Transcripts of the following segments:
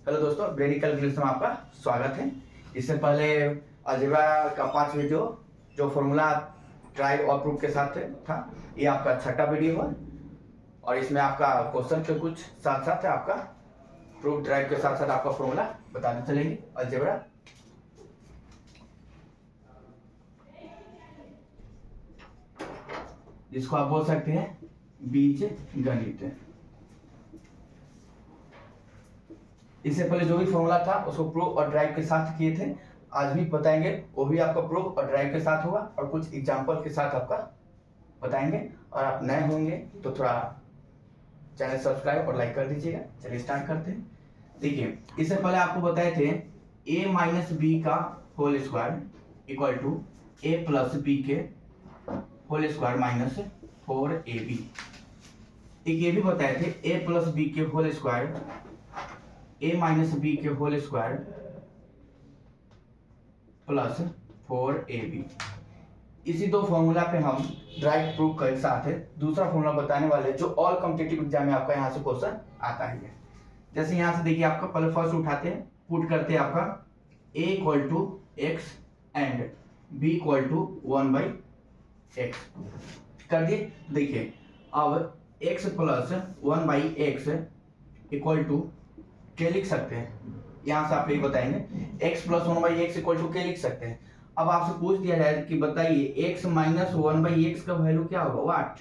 Hello दोस्तों, brainy calculation में आपका स्वागत है। इससे पहले अलजेब्रा का 5 वीडियो जो फॉर्मूला ट्राई और प्रूफ के साथ था, ये आपका छठा वीडियो है और इसमें आपका क्वेश्चन के कुछ साथ साथ आपका प्रूफ ड्राइव के साथ साथ आपका फॉर्मूला बताते चलेंगे अलजेब्रा। जिसको आप बोल सकते हैं बीज गणित। इससे पहले जो भी फॉर्मूला था उसको प्रूफ और ड्राइव के साथ किए थे, आज भी बताएंगे, वो भी आपका प्रूफ और ड्राइव के साथ होगा और कुछ एग्जांपल के साथ आपका बताएंगे। और आप नए होंगे तो थोड़ा चैनल सब्सक्राइब और लाइक कर दीजिएगा। चलिए स्टार्ट करते हैं। देखिए, इससे पहले आपको बताए थे a माइनस बी का whole square equal to a plus B के होल स्क्वायर माइनस 4ab। एक ये भी बताए थे a प्लस बी के whole square a minus B के होल स्क्वायर प्लस 4ab। इसी दो फॉर्मूला पे हम ड्राइव प्रूफ के साथ है दूसरा फॉर्मूला बताने वाले जो ऑल कॉम्पिटिटिव एग्जाम में आपका यहाँ से क्वेश्चन आता है। जैसे यहाँ से देखिए, आपका पहले फर्स्ट उठाते हैं, पुट करते हैं आपका a equal to X and b equal to 1/x कर दिए। देखिए, अब x plus 1/x equal to क्या लिख सकते हैं, यहाँ से आप ये बताएंगे x plus 1/x equal to क्या लिख सकते हैं। अब आपसे पूछ दिया जाए कि बताइए x माइनस 1/x का वैल्यू क्या होगा, व्हाट।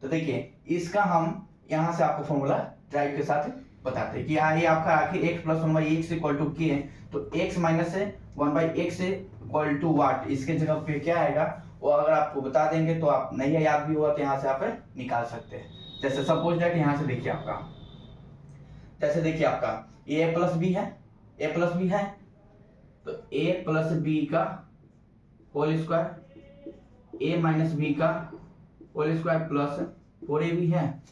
तो देखिए, इसका हम यहाँ से आपको फॉर्मूला ड्राइव के साथ बताते हैं कि ये आपका आखिर x plus 1/x equal to क्या है, तो x minus 1/x equal to what, इसके जगह पे क्या आएगा वो अगर आपको बता देंगे तो आप नहीं याद भी हुआ तो यहाँ से आप निकाल सकते हैं। जैसे सपोज दैट यहाँ से देखिए आपका, जैसे देखिए आपका a प्लस बी है, a प्लस बी है तो a प्लस बी का whole square a minus B का होल स्क्वायर प्लस 4ab है।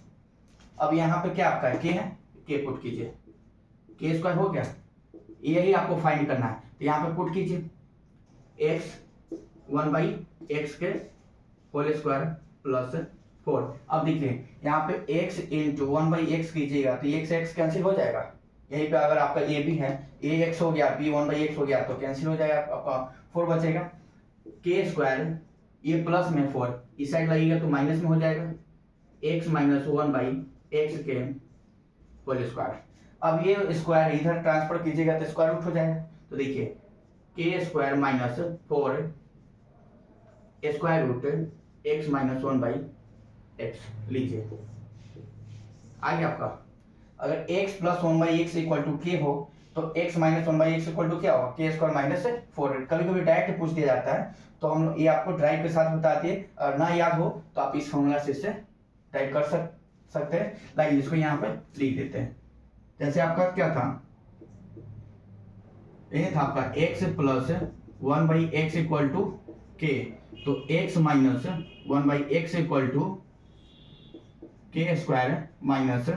अब यहाँ पे क्या आपका k है, k पुट कीजिए, k स्क्वायर हो गया, यही आपको फाइंड करना है। तो यहाँ पे पुट कीजिए x 1/x के होल स्क्वायर प्लस 4। अब देखिए यहाँ पे x इंटू 1/x कीजिएगा तो x x कैंसिल हो जाएगा। यहीं पे अगर आपका a भी है, a x हो गया, b 1/x हो गया तो कैंसिल हो जाएगा, आपका 4 बचेगा। k स्क्वायर ये प्लस में 4 इस साइड लगेगा तो माइनस में हो जाएगा, x माइनस 1/x के होल स्क्वायर। अब ये स्क्वायर इधर ट्रांसफर कीजिएगा तो स्क्वायर रूट हो जाएगा। तो देखिए k square minus 4 square root x minus 1/x लीजिए, आ गया आपका। अगर x plus 1/x equal to k हो तो x minus 1/x equal to क्या होगा, k स्क्वायर माइनस 4। कभी कभी डायरेक्ट पूछ दिया जाता है तो हम ये आपको ड्राइव के साथ बताते हैं, और ना याद हो तो आप इस फॉर्मूला से इससे टाइप कर सकते हैं। लाइक इसको यहाँ पे लिख देते हैं। जैसे आपका क्या था, ये था आपका x plus 1/x equal to k, तो x minus 1/x equal to k square minus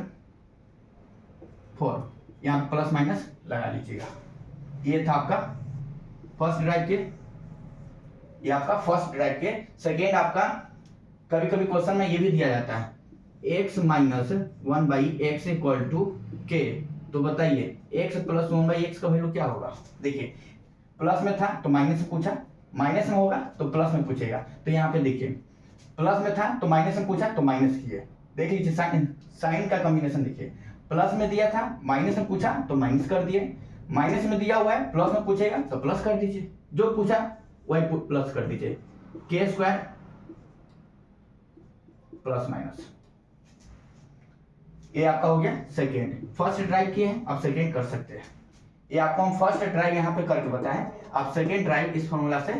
4, यहाँ प्लस माइनस लगा लीजिएगा। ये था आपका फर्स्ट ड्राइव के, ये आपका फर्स्ट ड्राइव के। सेकेंड आपका कभी कभी क्वेश्चन में ये भी दिया जाता है x minus 1/x equal to k, तो बताइए x प्लस 1/x का वैल्यू क्या होगा। देखिए प्लस में था तो माइनस में पूछा, माइनस में होगा तो प्लस में पूछेगा। तो यहाँ पे देखिए प्लस में था तो माइनस में पूछा तो माइनस किए। देख लीजिए साइन का कॉम्बिनेशन देखिए, प्लस में दिया था माइनस में पूछा तो माइनस कर दिए, माइनस में दिया हुआ है प्लस में पूछेगा तो प्लस कर दीजिए, जो पूछा वही प्लस कर दीजिए। k स्क्वायर प्लस माइनस, ये आपका हो गया सेकेंड। फर्स्ट ड्राइव किए हैं, आप सेकेंड कर सकते हैं। ये आपको हम फर्स्ट ड्राइव यहाँ पे करके बताएं, आप सेकेंड ड्राइव इस फॉर्मूला से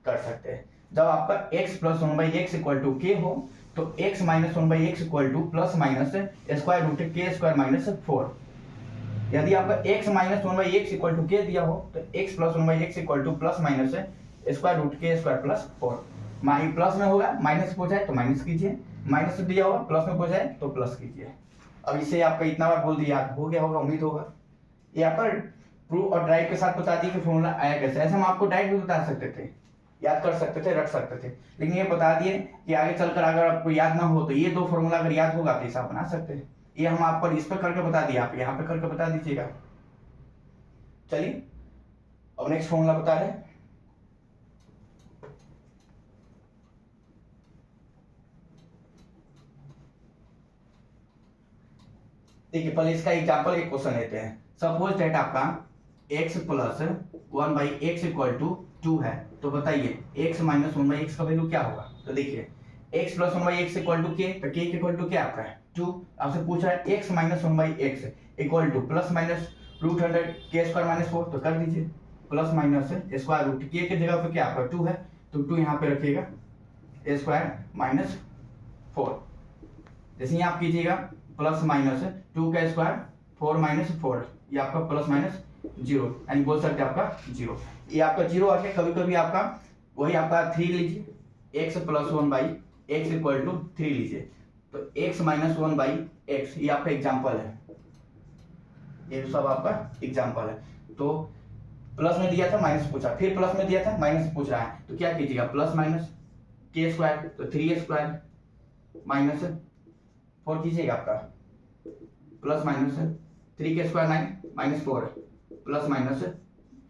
कर सकते हैं। जब आपका x plus 1/x equal to k हो तो x minus 1/x equal to plus minus square root k square minus 4। यदि आपका x minus 1/x equal to k दिया हो तो x plus 1/x equal to plus minus square root k square plus 4। Plus में होगा, minus पूछा है तो माइनस कीजिए, माइनस दिया होगा प्लस में पूछा है तो प्लस कीजिए। अब इसे आपका इतना बार बोल दिया, याद हो गया होगा उम्मीद होगा। ये आपका प्रूफ और ड्राइव के साथ बता दी कि फॉर्मूला आया कैसे। ऐसे हम आपको डायरेक्ट भी बता सकते थे, याद कर सकते थे, रख सकते थे, लेकिन ये बता दिए कि आगे चलकर अगर आपको याद ना हो तो ये दो फॉर्मूला अगर याद होगा तो ऐसा बना सकते हैं। ये हम आप पर इस पर करके बता दिए, आप यहाँ पे करके बता दीजिएगा। चलिए अब नेक्स्ट फॉर्मूला बता रहे हैं। देखिए पहले इसका एग्जांपल एक क्वेश्चन लेते हैं। सपोज दैट आपका x plus 1/x equal to 2 है, तो बताइए x माइनस 1/x का वैल्यू क्या होगा। तो देखिए x plus 1/x equal to k, तो k इक्वल टू क्या आपका है 2। आपसे पूछ रहा है x minus 1/x equal to plus minus root 100 k square minus 4, तो कर दीजिए plus minus square root k की जगह पे क्या आपका 2 है, तो 2 यहाँ पे रखिएगा स्क्वायर माइनस 4। जैसे यहाँ आप कीजिएगा प्लस माइनस 2 का स्क्वायर 4 माइनस 4, ये आपका प्लस माइनस 0, यानी बोल सकते हैं आपका 0। ये आपका 0 आके कभी कभी आपका वही आपका 3 लीजिए, x plus 1/x equal to 3 लीजिए, तो x माइनस 1/x ये आपका एग्जाम्पल है, ये सब आपका एग्जाम्पल है। तो प्लस में दिया था माइनस पूछा, फिर प्लस में दिया था माइनस पूछ रहा है, तो क्या कीजिएगा प्लस माइनस k स्क्वायर, तो 3 स्क्वायर माइनस 4 कीजिएगा आपका प्लस माइनस 3 के स्क्वायर 9 माइनस 4 प्लस माइनस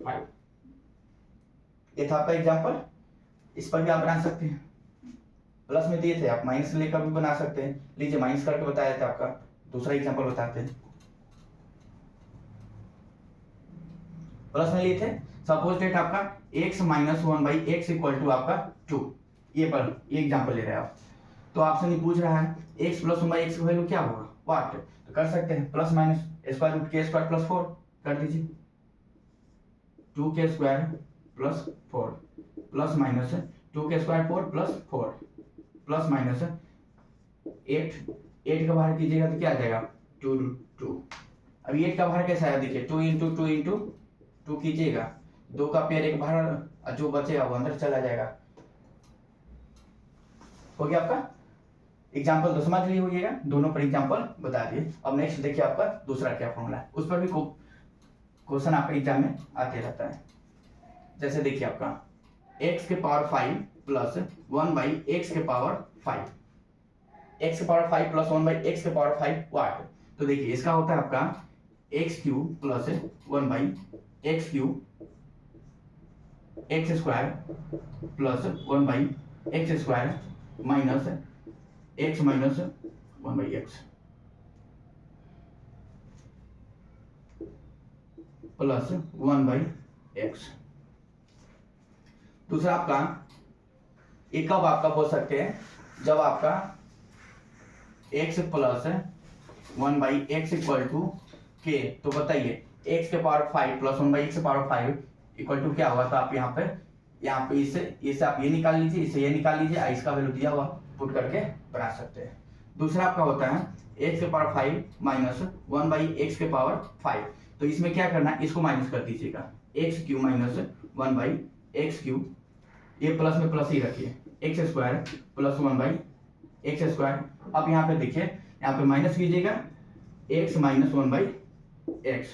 5। ये था आपका एग्जाम्पल, इस पर भी आप बना सकते हैं। प्लस में दिए थे आप माइनस लेकर भी बना सकते हैं, लीजिए माइनस करके बताया था आपका दूसरा एग्जाम्पल बताते हैं। प्लस में लिए थे सपोज डेट आपका x minus 1/x equal to आपका 2, ये एग्जाम्पल ले रहे हैं आप। तो आपसे नहीं पूछ रहा है x प्लस 1/x का वैल्यू क्या होगा वाट, तो कर सकते हैं plus minus square root k square plus 4 कर दीजिए 2k square plus 4 plus minus 2k square 4 plus 4 plus minus 8 का बाहर कीजिएगा तो क्या आ जाएगा 2। अब 8 का बाहर कैसा है देखिए 2 इंटू 2 इंटू 2 कीजिएगा, 2 का पेयर एक बाहर, जो बचेगा वो अंदर चला जाएगा। हो गया आपका एग्जाम्पल, तो समझ लिए होइएगा, दोनों पर एग्जाम्पल बता दिए। अब नेक्स्ट देखिए आपका दूसरा क्या फॉर्मूला है, उस पर भी क्वेश्चन आपका एग्जाम में आते रहता है। जैसे देखिए आपका x के पावर 5 प्लस 1/x के पावर 5, x के पावर 5 प्लस 1/x के पावर 5 वाट, तो देखिए इसका होता है आपका x cube plus 1/x cube x square plus 1/x square minus x minus 1/x plus 1/x। दूसरा आपका एक कब आपका बोल सकते हैं जब आपका x plus 1/x equal to k, तो बताइए x के पावर 5 प्लस 1/x के पावर 5 इक्वल टू क्या हुआ, तो आप यहाँ पे इससे आप ये निकाल लीजिए, इससे ये निकाल लीजिए, इसका वैल्यू दिया हुआ पुट करके बना सकते हैं। दूसरा आपका होता है x के पावर 5 माइनस 1/x के पावर 5, तो इसमें क्या करना है इसको माइनस कर दीजिएगा x cube minus 1/x cube, ये प्लस में प्लस ही रखिए x square plus 1/x square. अब यहाँ पे देखिए यहाँ पे माइनस कीजिएगा x माइनस 1/x।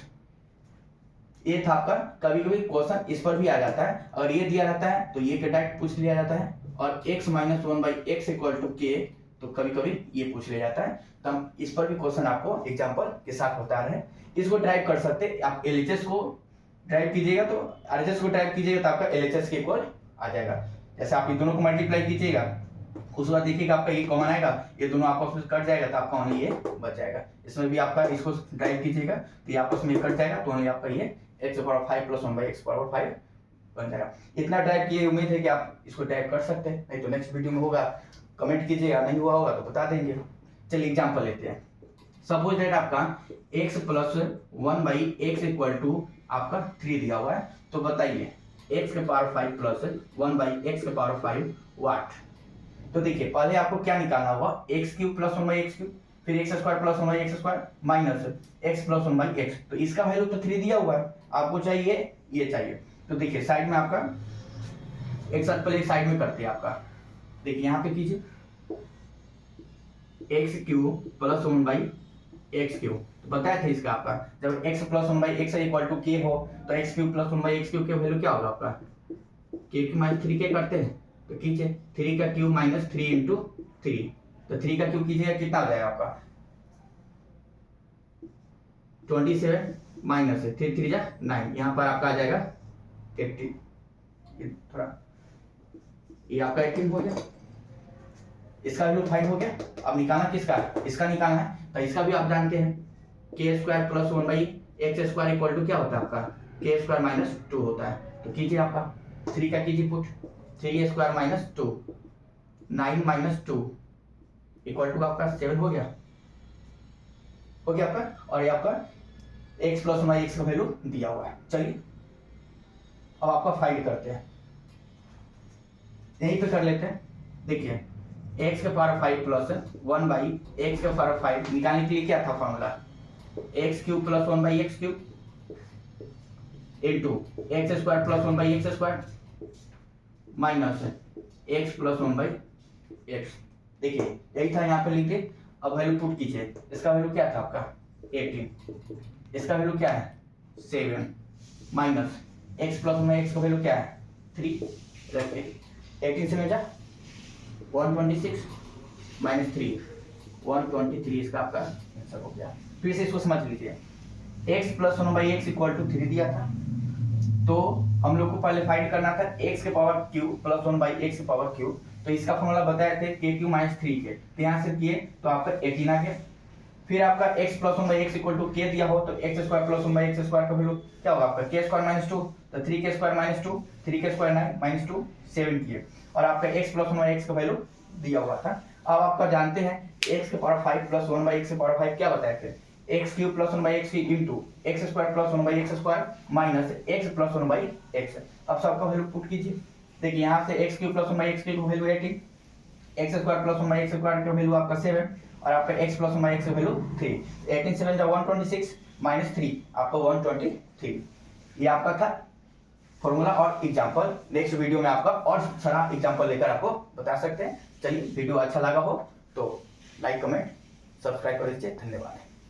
ये था आपका, कभी कभी क्वेश्चन इस पर भी आ जाता है, अगर ये दिया रहता है तो ये डायरेक्ट पूछ लिया जाता है, और x minus 1/x equal to k, तो कभी कभी ये पूछ लिया जाता है। तो हम इस पर भी क्वेश्चन आपको एग्जांपल के साथ बता रहे हैं। इसको ड्राइव कर सकते हैं आप, LHS को ड्राइव कीजिएगा तो RHS को ड्राइव कीजिएगा तो आपका LHS के इक्वल आ जाएगा। जैसे आप ये दोनों को मल्टीप्लाई कीजिएगा, उसके बाद देखिएगा आपका ये कॉमन आएगा, ये दोनों आपस में कट जाएगा तो आपका ओनली ये बच जाएगा। इसमें भी आपका इसको ड्राइव कीजिएगा तो ये आपस में कट जाएगा, तो ओनली आपका ये x power 5 plus 1/x power 5 बन जाएगा। इतना ड्राइव किए, उम्मीद है कि आप इसको ड्राइव कर सकते हैं, नहीं तो नेक्स्ट वीडियो में होगा कमेंट कीजिएगा, नहीं हुआ होगा तो बता देंगे। चलिए एग्जांपल लेते हैं। सपोज दैट आपका x plus 1/x equal to आपका 3 दिया हुआ है, तो बताइए x के पावर 5 प्लस 1/x के पावर 5 वाट। तो देखिए पहले आपको क्या निकालना होगा x cube plus 1/x cube, फिर x square plus 1/x square minus x plus 1/x, तो इसका वैल्यू तो 3 दिया हुआ है, आपको चाहिए ये चाहिए। तो देखिए साइड में आपका एक साथ पहले साइड में करते हैं आपका, देखिए यहाँ पे कीजिए x cube plus 1/x cube, तो बताया था इसका आपका जब x plus 1/x equal to k हो तो x cube plus 1/x cube के वैल्यू क्या होगा आपका k की माइनस 3k करते हैं, तो कीजिए 3 का क्यूब माइनस 3 इंटू 3, तो 3 का क्यूब कीजिएगा कितना आ जाएगा आपका 27 माइनस है 3 3 जा 9, यहाँ पर आपका आ जाएगा 18, थोड़ा ये आपका 18 हो गया, इसका वैल्यू 5 हो गया। अब निकालना किसका है, इसका निकालना है, तो इसका भी आप जानते हैं के square plus 1 by x square equal to क्या होता है आपका के स्क्वायर माइनस 2 होता है। तो कीजिए आपका 3 का कीजिए पुट, 3 स्क्वायर माइनस 2, 9 माइनस 2 इक्वल टू आपका 7 हो गया आपका, और ये आपका x प्लस वाई एक्स का वैल्यू दिया हुआ है। चलिए अब आपका फाइंड करते हैं, यहीं पे कर लेते हैं। देखिए x के पावर 5 प्लस 1 बाई एक्स के पावर 5 निकालने के लिए क्या था formula, x cube plus 1 by x cube into x square plus 1 by x square minus x plus 1 by x. देखिए यही था, यहाँ पे लिखे। अब वैल्यू पुट कीजिए, इसका वैल्यू क्या था आपका 18, इसका वैल्यू क्या है 7 minus x plus 1 by x का वैल्यू क्या है 3, रखिए 18 से में जा 126 माइनस 3 123, इसका आपका आंसर हो गया। फिर से इसको समझ लीजिए, x plus 1 by X equal to 3 दिया था, तो हम लोग को पहले फाइंड करना था x के power cube plus 1 by x के पावर क्यूब। तो इसका फॉर्मूला बताए थे के क्यू माइनस 3 के, तो यहाँ से किए तो आपका 18 आ गया। फिर आपका x plus 1 by X equal to K दिया हो, तो X square plus 1 by x square का वैल्यू क्या होगा आपका के स्क्वायर माइनस 2, तो 3 के स्क्वायर माइनस 2, 3 के स्क्वायर 9 माइनस 2 7 किए, और आपका x प्लस 1 बाई एक्स का वैल्यू दिया हुआ था। अब आपका जानते हैं x के पावर 5 प्लस 1 बाई एक्स के पावर 5 क्या बताए थे, x cube plus 1 by x की into x square plus 1 by x square minus x plus 1 by x. अब सबका वैल्यू पुट कीजिए। देखिए यहाँ से x cube plus 1 by x की value 18, x square plus 1 by x square का value आपका 7, और आपका x प्लस 1 बाई एक्स का वैल्यू 3, 18 7 जा 126 माइनस 3 आपका 123। ये आपका था फॉर्मूला और एग्जांपल। नेक्स्ट वीडियो में आपका और सारा एग्जांपल लेकर आपको बता सकते हैं। चलिए वीडियो अच्छा लगा हो तो लाइक कमेंट सब्सक्राइब कर दीजिए। धन्यवाद।